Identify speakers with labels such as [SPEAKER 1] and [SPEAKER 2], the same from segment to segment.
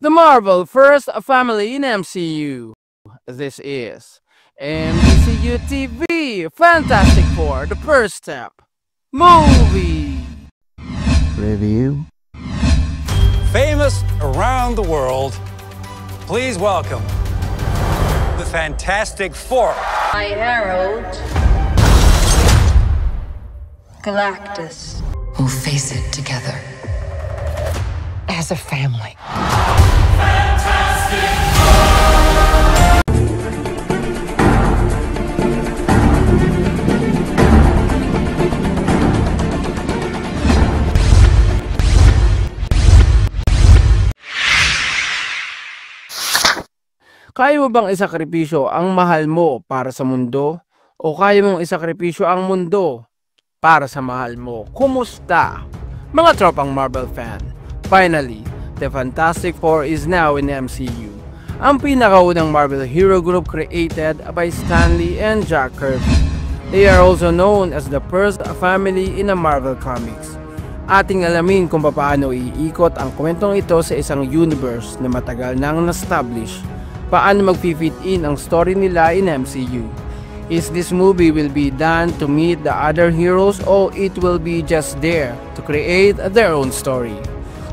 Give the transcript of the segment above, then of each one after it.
[SPEAKER 1] The Marvel First Family in MCU. This is MCU TV Fantastic Four, the first step. Movie
[SPEAKER 2] Review.
[SPEAKER 3] Famous around the world, please welcome the Fantastic Four.
[SPEAKER 4] I herald Galactus.
[SPEAKER 5] We'll face it together. As a family.
[SPEAKER 1] Kaya mo bang isakripisyo ang mahal mo para sa mundo? O kaya mong isakripisyo ang mundo para sa mahal mo? Kumusta? Mga tropang Marvel fan, finally, the Fantastic Four is now in MCU. Ang pinakaunang Marvel hero group created by Stan Lee and Jack Kirby. They are also known as the first family in the Marvel Comics. Ating alamin kung paano iikot ang kwentong ito sa isang universe na matagal nang na-establish. Paano mag-fit in ang story nila in MCU? Is this movie will be done to meet the other heroes or it will be just there to create their own story?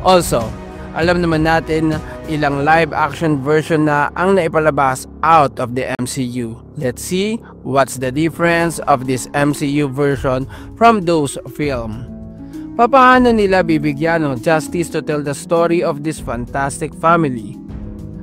[SPEAKER 1] Also, alam naman natin ilang live action version na ang naipalabas out of the MCU. Let's see what's the difference of this MCU version from those film. Paano nila bibigyan ng justice to tell the story of this fantastic family?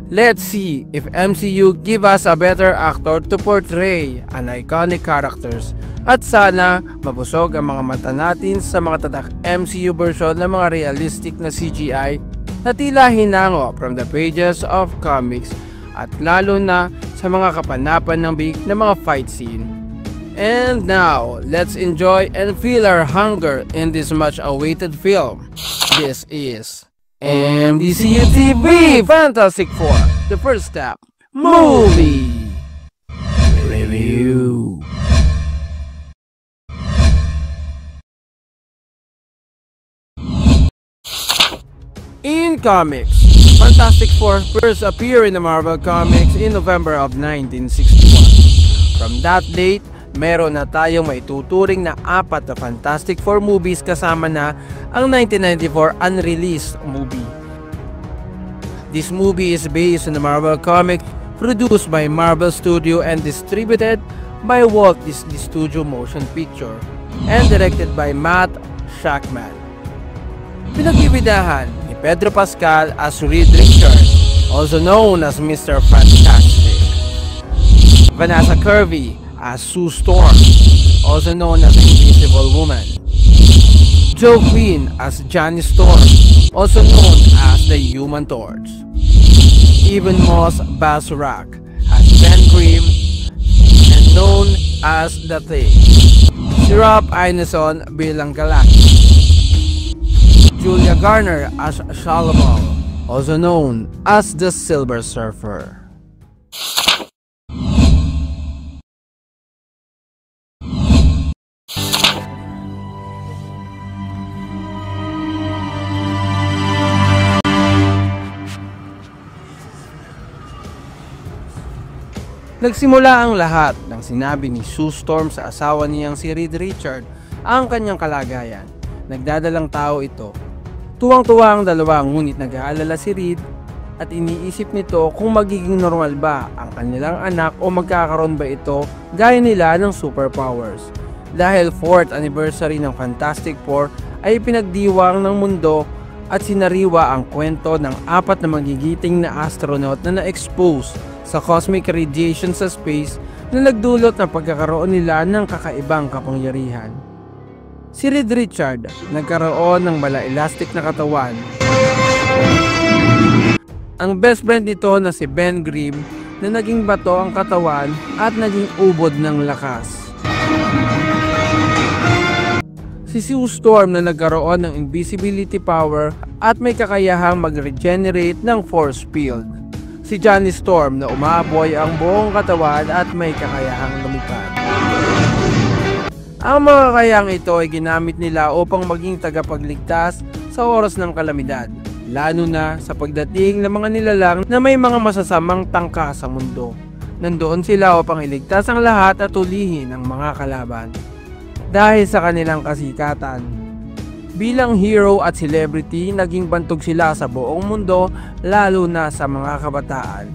[SPEAKER 1] Let's see if MCU give us a better actor to portray an iconic characters. At sana mabusog ang mga mata natin sa mga tatak MCU version ng mga realistic na CGI na tila hinango from the pages of comics at lalo na sa mga kapanapan ng big na mga fight scene. And now, let's enjoy and feel our hunger in this much awaited film. This is MCU TV Fantastic Four, the first step. Movie Review. In comics, Fantastic Four first appear in the Marvel Comics in November of 1961. From that date, meron na tayong maituturing na 4 na Fantastic Four movies kasama na ang 1994 unreleased movie. This movie is based on the Marvel Comics produced by Marvel Studio and distributed by Walt Disney Studio Motion Picture and directed by Matt Shakman. Pinagbibidahan ni Pedro Pascal as Reed Richards, also known as Mr. Fantastic. Vanessa Kirby as Sue Storm, also known as the Invisible Woman. Joe Quinn as Johnny Storm, also known as the Human Torch. Evan Moss Bacharach as Ben Grimm and known as The Thing. Si Rob Ineson bilang Galactus. Julia Garner as Shalabal, also known as the Silver Surfer. Nagsimula ang lahat nang sinabi ni Sue Storm sa asawa niyang si Reed Richards ang kanyang kalagayan. Nagdadalang tao ito. Tuwang-tuwa ang dalawa ngunit nag-aalala si Reed at iniisip nito kung magiging normal ba ang kanilang anak o magkakaroon ba ito gaya nila ng superpowers. Dahil 4th anniversary ng Fantastic Four ay pinagdiwang ng mundo at sinariwa ang kwento ng 4 na magigiting na astronaut na na-expose sa cosmic radiation sa space na nagdulot ng pagkakaroon nila ng kakaibang kapangyarihan. Si Reed Richards nagkaroon ng mala-elastic na katawan. Ang best friend nito na si Ben Grimm na naging bato ang katawan at naging ubod ng lakas. Si Sue Storm na nagkaroon ng invisibility power at may kakayahang mag-regenerate ng force field. Si Johnny Storm na umaboy ang buong katawan at may kakayahang lumipad. Ang mga kakayahang ito ay ginamit nila upang maging tagapagligtas sa oras ng kalamidad. lalo na sa pagdating ng mga nilalang na may mga masasamang tangka sa mundo. Nandoon sila upang iligtas ang lahat at tulihin ang mga kalaban. Dahil sa kanilang kasikatan, bilang hero at celebrity, naging bantog sila sa buong mundo, lalo na sa mga kabataan.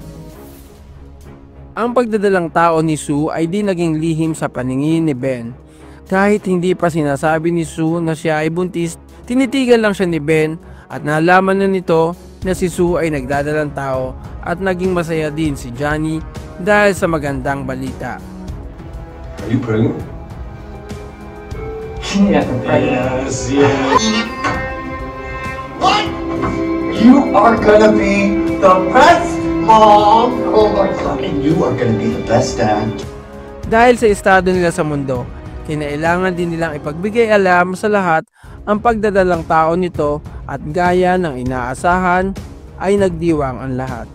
[SPEAKER 1] Ang pagdadalang tao ni Sue ay di naging lihim sa paningin ni Ben. Kahit hindi pa sinasabi ni Sue na siya ay buntis, tinitigan lang siya ni Ben at nalaman na nito na si Sue ay nagdadalang tao at naging masaya din si Johnny dahil sa magandang balita.
[SPEAKER 6] Are you pregnant?
[SPEAKER 7] Yeah,
[SPEAKER 6] Yes, yes.
[SPEAKER 7] What? You are gonna be the best mom! Oh my God, and you are gonna be the best dad.
[SPEAKER 1] Dahil sa estado nila sa mundo, kinailangan din nilang ipagbigay alam sa lahat ang pagdadalang tao nito at gaya ng inaasahan ay nagdiwang ang lahat.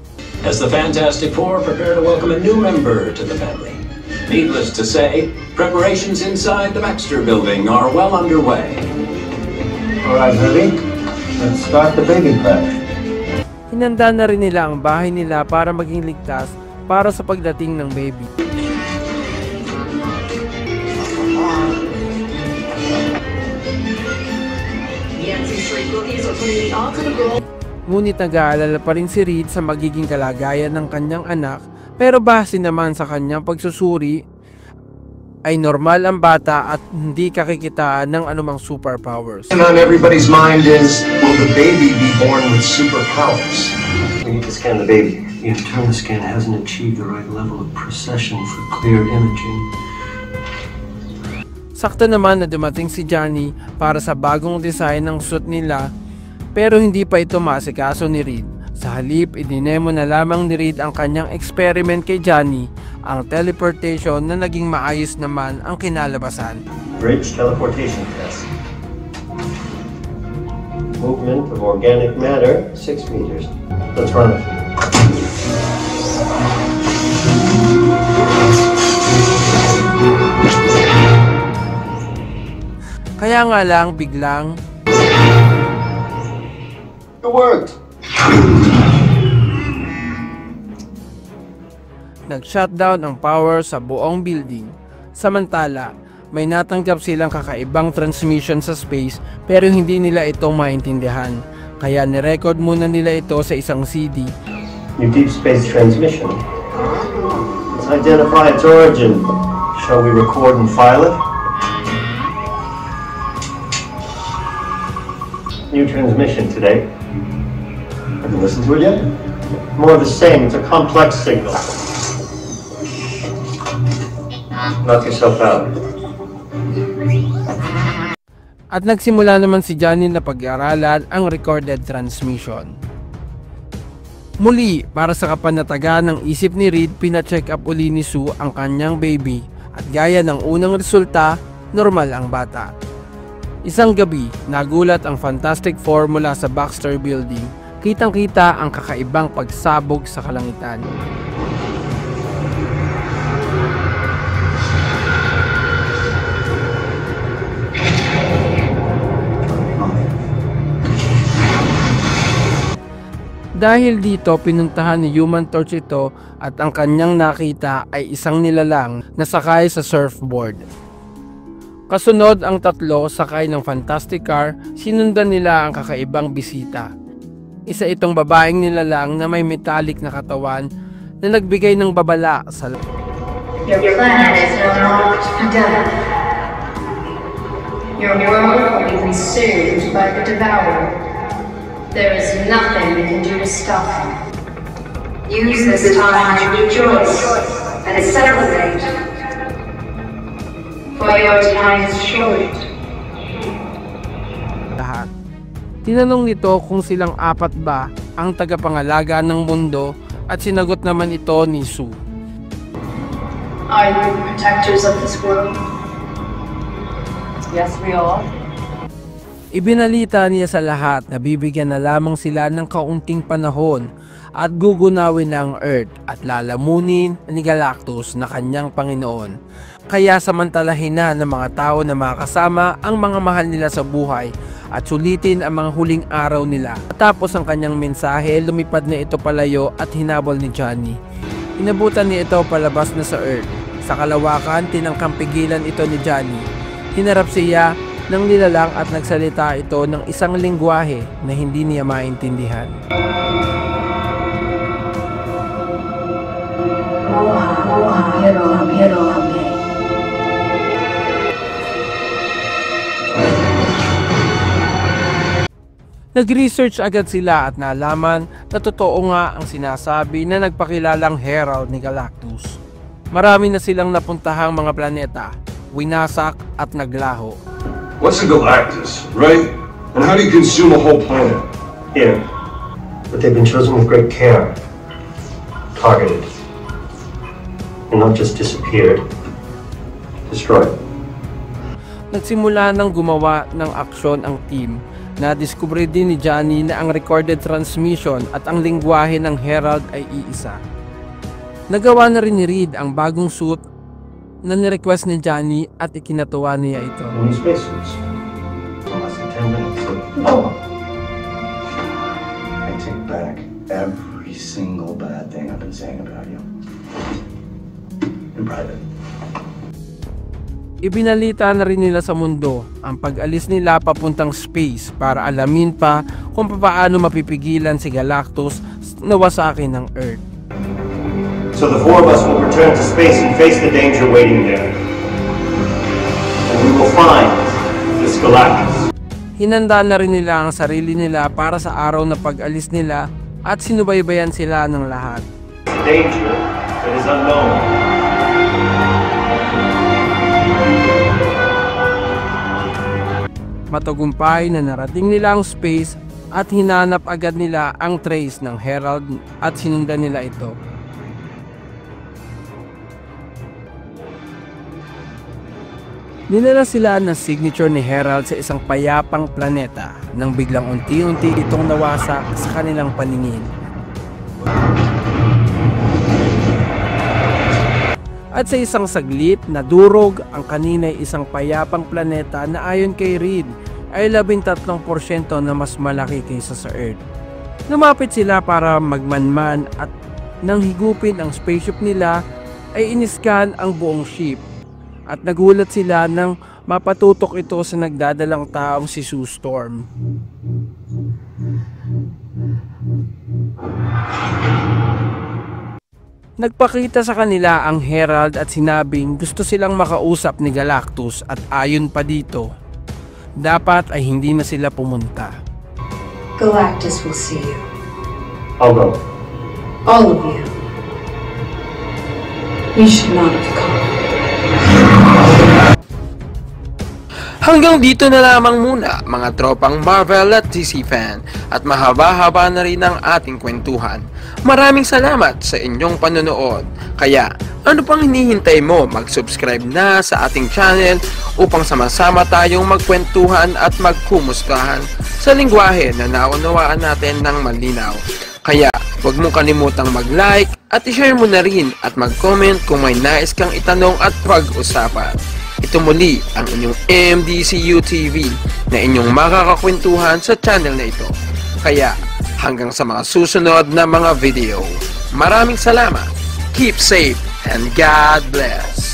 [SPEAKER 8] As the Fantastic Four prepare to welcome a new member to the family. Needless to say, preparations inside the Baxter Building are well underway.
[SPEAKER 7] All right, Lily, let's start the baby prep.
[SPEAKER 1] Hinanda na rin nila ang bahay nila para maging ligtas para sa pagdating ng baby. Ngunit nag-aalala pa rin si Reed sa magiging kalagayan ng kanyang anak, pero base naman sa kanyang pagsusuri ay normal ang bata at hindi kakikitaan ng anumang superpowers.
[SPEAKER 7] And on everybody's mind is, will the baby be born with superpowers?
[SPEAKER 6] We need to scan the baby. The internal scan hasn't achieved the right level of precision for clear imaging.
[SPEAKER 1] Sakto naman na dumating si Johnny para sa bagong design ng suit nila, pero hindi pa ito maasikaso ni Reed. Sa halip, idinemo na lamang ni Reed ang kanyang experiment kay Johnny, ang teleportation na naging maayos naman ang kinalabasan.
[SPEAKER 6] Bridge teleportation test. Movement of organic matter, 6 meters. Let's run it.
[SPEAKER 1] Kaya nga lang biglang
[SPEAKER 7] It worked!
[SPEAKER 1] nag-shutdown ang power sa buong building. Samantala, may natanggap silang kakaibang transmission sa space pero hindi nila ito maintindihan. Kaya nirecord muna nila ito sa isang CD.
[SPEAKER 6] New deep space transmission. Let's identify its origin. Shall we record and file it? New transmission today. Have you listened to it yet? More of the same. It's a complex signal. Knock yourself out.
[SPEAKER 1] At nagsimula naman si Johnny na pag-aaralan ang recorded transmission. Muli, para sa kapanatagan ng isip ni Reed, pina-check up uli ni Sue ang kanyang baby at gaya ng unang resulta, normal ang bata. Isang gabi, nagulat ang Fantastic Four mula sa Baxter Building. Kitang-kita ang kakaibang pagsabog sa kalangitan. Dahil dito, pinuntahan ni Human Torch ito at ang kanyang nakita ay isang nilalang na sakay sa surfboard. Kasunod ang tatlo sakay ng Fantastic Car, sinundan nila ang kakaibang bisita. Isa itong babaeng nilalang na may metallic na katawan na nagbigay ng babala sa
[SPEAKER 4] Your planet is no longer dead. Your world will be consumed by the devourer. There is nothing we can do to stop him. Use this time to rejoice and celebrate. For your time is short.
[SPEAKER 1] lahat. Tinanong nito kung silang apat ba ang tagapangalaga ng mundo at sinagot naman ito ni Sue.
[SPEAKER 4] Are you protectors of this world?
[SPEAKER 5] Yes, we are.
[SPEAKER 1] Ibinalita niya sa lahat na bibigyan na lamang sila ng kaunting panahon at gugunawin na ang Earth at lalamunin ni Galactus na kanyang Panginoon. Kaya samantalahin na ng mga tao na makasama ang mga mahal nila sa buhay at sulitin ang mga huling araw nila. Tapos ang kanyang mensahe, lumipad na ito palayo at hinabol ni Johnny. Inabutan niya ito palabas na sa Earth. Sa kalawakan, tinangkang pigilan ito ni Johnny. Hinarap siya ng nilalang at nagsalita ito ng isang lengguwahe na hindi niya maintindihan. Nag-research agad sila at nalaman na totoo nga ang sinasabi na nagpakilalang herald ni Galactus. Marami na silang napuntahang mga planeta, winasak at naglaho.
[SPEAKER 9] What's a Galactus, right? And how do you consume a whole planet?
[SPEAKER 6] Here. But they've been chosen with great care. Targeted. And not just disappeared. Destroyed.
[SPEAKER 1] Nagsimula nang gumawa ng aksyon ang team. Nadiskubre din ni Johnny na ang recorded transmission at ang lengguwahe ng herald ay iisa. Nagawa na rin ni Reed ang bagong suit na nirequest ni Johnny at ikinatuwa niya ito.
[SPEAKER 6] New spacesuits. Less than 10 minutes.
[SPEAKER 7] I take back every single bad thing I've been saying about you. In private.
[SPEAKER 1] Ibinalita na rin nila sa mundo ang pag-alis nila papuntang space para alamin pa kung paano mapipigilan si Galactus na wasakin ng Earth.
[SPEAKER 6] So the four of us will return to space and face the danger waiting there. And we will find this Galactus.
[SPEAKER 1] Hinanda na rin nila ang sarili nila para sa araw na pag-alis nila at sinubaybayan sila ng lahat.
[SPEAKER 6] Danger that is unknown.
[SPEAKER 1] Matagumpay na narating nila ang space at hinanap agad nila ang trace ng herald at sinundan nila ito. Dinala sila ng signature ni Herald sa isang payapang planeta nang biglang unti-unti itong nawasak sa kanilang paningin. At sa isang saglit, nadurog ang kanina'y isang payapang planeta na ayon kay Reed ay 13% na mas malaki kaysa sa Earth. Lumapit sila para magmanman at nang higupin ang spaceship nila ay iniskan ang buong ship. At nagulat sila nang mapatutok ito sa nagdadalang taong si Sue Storm. Nagpakita sa kanila ang herald at sinabing gusto silang makausap ni Galactus at ayon pa dito, dapat ay hindi na sila pumunta.
[SPEAKER 4] Galactus will see you.
[SPEAKER 6] I'll go.
[SPEAKER 4] All of you. You should not have come.
[SPEAKER 1] Hanggang dito na lamang muna mga tropang Marvel at DC fan at mahaba-haba na rin ang ating kwentuhan. Maraming salamat sa inyong panonood. Kaya ano pang hinihintay mo, mag-subscribe na sa ating channel upang sama-sama tayong magkwentuhan at magkumustahan sa lengguwahe na naunawaan natin ng malinaw. Kaya huwag mo kalimutang mag-like at i-share mo na rin at mag-comment kung may nais kang itanong at pag-usapan. Ito muli ang inyong MDCU TV na inyong makakakwentuhan sa channel na ito. Kaya hanggang sa mga susunod na mga video. Maraming salamat, keep safe, and God bless!